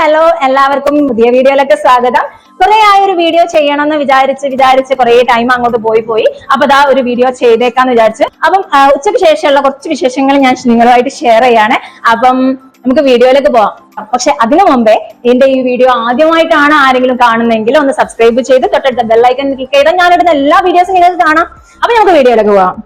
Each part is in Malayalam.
ഹലോ എല്ലാവർക്കും പുതിയ വീഡിയോയിലേക്ക് സ്വാഗതം. കുറെ ആയൊരു വീഡിയോ ചെയ്യണമെന്ന് വിചാരിച്ച് കുറെ ടൈം അങ്ങോട്ട് പോയി. അപ്പൊ ദാ ഒരു വീഡിയോ ചെയ്തേക്കാന്ന് വിചാരിച്ചു. അപ്പം ഉച്ചയ്ക്ക് ശേഷമുള്ള കുറച്ച് വിശേഷങ്ങൾ ഞാൻ നിങ്ങളുമായിട്ട് ഷെയർ ചെയ്യാണ്. അപ്പം നമുക്ക് വീഡിയോയിലേക്ക് പോവാം. പക്ഷെ അതിനു മുമ്പേ എന്റെ ഈ വീഡിയോ ആദ്യമായിട്ടാണ് ആരെങ്കിലും കാണുന്നെങ്കിൽ ഒന്ന് സബ്സ്ക്രൈബ് ചെയ്ത് തൊട്ടടുത്ത ബെല്ലൈക്കൺ ക്ലിക്ക് ചെയ്താൽ ഞാനിടുന്ന എല്ലാ വീഡിയോസും നിങ്ങൾക്ക് കാണാം. അപ്പൊ നമുക്ക് വീഡിയോയിലേക്ക് പോവാം.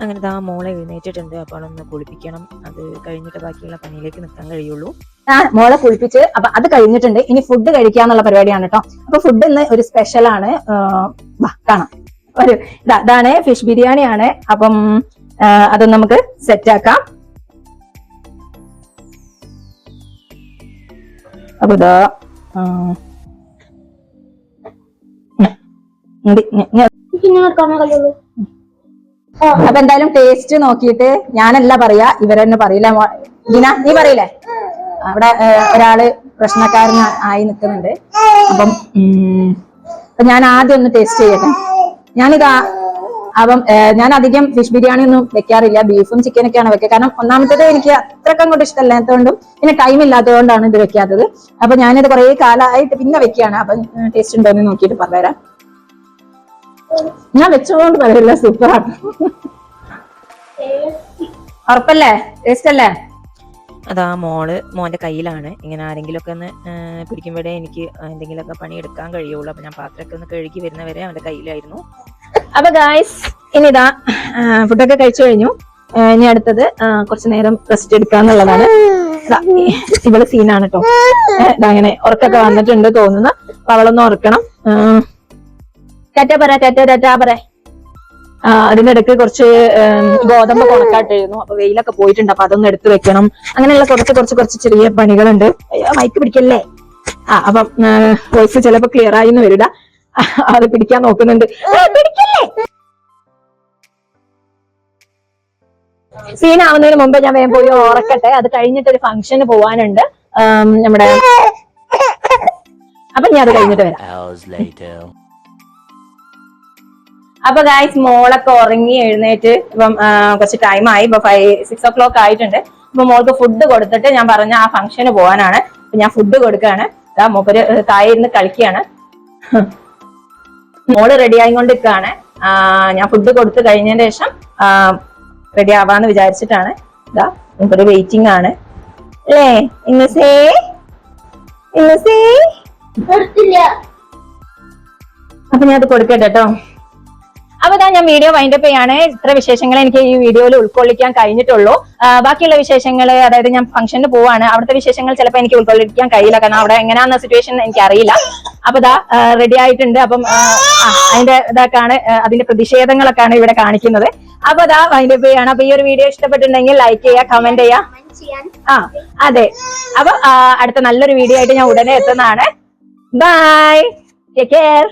അങ്ങനെ ആ മോളെ എഴുന്നേറ്റിട്ടുണ്ട്. അപ്പോൾ ഒന്ന് കുളിപ്പിക്കണം. അത് കഴിഞ്ഞിട്ട് ബാക്കിയുള്ള പണിയിലേക്ക് നിൽക്കാൻ കഴിയുള്ളൂ. മോളെ കുളിപ്പിച്ച് അപ്പൊ അത് കഴിഞ്ഞിട്ടുണ്ട്. ഇനി ഫുഡ് കഴിക്കാന്നുള്ള പരിപാടിയാണ് കേട്ടോ. അപ്പൊ ഫുഡ് ഇന്ന് ഒരു സ്പെഷ്യൽ ആണ്. കാണാം. ഇതാണ് ഫിഷ് ബിരിയാണിയാണ്. അപ്പം അത് നമുക്ക് സെറ്റ് ആക്കാം. അപ്പൊ ഇതാ അപ്പൊ എന്തായാലും ടേസ്റ്റ് നോക്കിയിട്ട് ഞാനല്ല പറയാ, ഇവരെന്നെ പറയില്ല. ദിന നീ പറയില്ലേ? അവിടെ ഒരാള് പ്രശ്നക്കാരനായി നിൽക്കുന്നുണ്ട്. അപ്പം ഞാൻ ആദ്യം ഒന്ന് ടേസ്റ്റ് ചെയ്യട്ടെ. ഞാൻ അധികം ഫിഷ് ബിരിയാണി ഒന്നും വെക്കാറില്ല. ബീഫും ചിക്കനൊക്കെയാണ് വെക്കുക. കാരണം ഒന്നാമത്തേത് എനിക്ക് അത്രയ്ക്ക് അങ്ങോട്ട് ഇഷ്ടമല്ലാത്തതുകൊണ്ടും പിന്നെ ടൈം ഇല്ലാത്തതുകൊണ്ടാണ് ഇത് വെക്കാത്തത്. അപ്പൊ ഞാനിത് കുറെ കാലമായിട്ട് പിന്നെ വെക്കുകയാണ്. അപ്പൊ ടേസ്റ്റ് ഉണ്ടോ എന്ന് നോക്കിയിട്ട് പറഞ്ഞുതരാം. ഞാൻ വെച്ചതുകൊണ്ട് പറയില്ല, സൂപ്പറാണ്. ഉറപ്പല്ലേ? ടേസ്റ്റ് അല്ലേ? അതാ മോന്റെ കയ്യിലാണ്. ഇങ്ങനെ ആരെങ്കിലും ഒക്കെ ഒന്ന് പിടിക്കുമ്പോഴേ എനിക്ക് എന്തെങ്കിലുമൊക്കെ പണിയെടുക്കാൻ കഴിയുള്ളൂ. അപ്പൊ ഞാൻ പാത്രമൊക്കെ ഒന്ന് കഴുകി വരുന്നവരെ അവന്റെ കയ്യിലായിരുന്നു. അപ്പൊ ഗായ്സ്, ഇനിതാ ഫുഡൊക്കെ കഴിച്ചു കഴിഞ്ഞു. ഇനി അടുത്തത് കുറച്ചു നേരം റെസ്റ്റ് എടുക്കാന്നുള്ളതാണ്. ഇവള് സീനാണ് കേട്ടോ. അങ്ങനെ ഉറക്കൊക്കെ വന്നിട്ടുണ്ട് തോന്നുന്നു. അപ്പൊ അവളൊന്ന് ഉറക്കണം. ടാറ്റാ പറ. അതിനിടയ്ക്ക് കുറച്ച് ഗോതമ്പ് ഉണക്കാട്ടിരുന്നു. അപ്പൊ വെയിലൊക്കെ പോയിട്ടുണ്ട്. അപ്പൊ അതൊന്നും എടുത്തു വെക്കണം. അങ്ങനെയുള്ള കുറച്ച് ചെറിയ പണികളുണ്ട്. മൈക്ക് പിടിക്കല്ലേ? അപ്പം വോയിസ് ചിലപ്പോ ക്ലിയർ ആയിന്ന് വരില്ല. അത് പിടിക്കാൻ നോക്കുന്നുണ്ട്. പിടിക്കല്ലേ? സീനാവുന്നതിന് മുമ്പ് ഞാൻ വേഗം പോയി ഉറക്കട്ടെ. അത് കഴിഞ്ഞിട്ട് ഒരു ഫംഗ്ഷന് പോവാനുണ്ട് നമ്മുടെ. അപ്പൊ ഞാൻ അത് കഴിഞ്ഞിട്ട് വരാം. അപ്പൊ ഗായ്സ്, മോളൊക്കെ ഉറങ്ങി എഴുന്നേറ്റ് ഇപ്പം കുറച്ച് ടൈം ആയി. ഇപ്പൊ 6 o'clock ആയിട്ടുണ്ട്. അപ്പൊ മോൾക്ക് ഫുഡ് കൊടുത്തിട്ട് ഞാൻ പറഞ്ഞ ആ ഫംഗ്ഷന് പോകാനാണ്. ഞാൻ ഫുഡ് കൊടുക്കുകയാണ്. മൂപ്പര് താഴെ ഇരുന്ന് കളിക്കുകയാണ്. മോള് റെഡി ആയിക്കൊണ്ടിരിക്കുകയാണ്. ഞാൻ ഫുഡ് കൊടുത്തു കഴിഞ്ഞതിന് ശേഷം റെഡി ആവാന്ന് വിചാരിച്ചിട്ടാണ്. മൂപ്പര് വെയിറ്റിംഗ് ആണ് അല്ലേ? അപ്പൊ ഞാൻ അത് കൊടുക്കട്ടെ കേട്ടോ. അപ്പൊ ഞാൻ വീഡിയോ വൈൻഡപ്പ് ചെയ്യാണ്. ഇത്ര വിശേഷങ്ങൾ എനിക്ക് ഈ വീഡിയോയിൽ ഉൾക്കൊള്ളിക്കാൻ കഴിഞ്ഞിട്ടുള്ളൂ. ബാക്കിയുള്ള വിശേഷങ്ങൾ, അതായത് ഞാൻ ഫംഗ്ഷന് പോവാണ്, അവിടുത്തെ വിശേഷങ്ങൾ ചിലപ്പോൾ എനിക്ക് ഉൾക്കൊള്ളിക്കാൻ കഴിയില്ല. കാരണം അവിടെ എങ്ങനെയാണെന്ന സിറ്റുവേഷൻ എനിക്ക് അറിയില്ല. അപ്പൊ റെഡി ആയിട്ടുണ്ട്. അപ്പം അതിന്റെ അതിന്റെ പ്രതിഷേധങ്ങളൊക്കെയാണ് ഇവിടെ കാണിക്കുന്നത്. അപ്പൊ വൈൻഡപ്പ് ചെയ്യാണ്. അപ്പൊ ഈ ഒരു വീഡിയോ ഇഷ്ടപ്പെട്ടിട്ടുണ്ടെങ്കിൽ ലൈക്ക് ചെയ്യുക, കമന്റ് ചെയ്യുക. അതെ. അപ്പൊ അടുത്ത നല്ലൊരു വീഡിയോ ആയിട്ട് ഞാൻ ഉടനെ എത്തുന്നതാണ്. Bye, take care.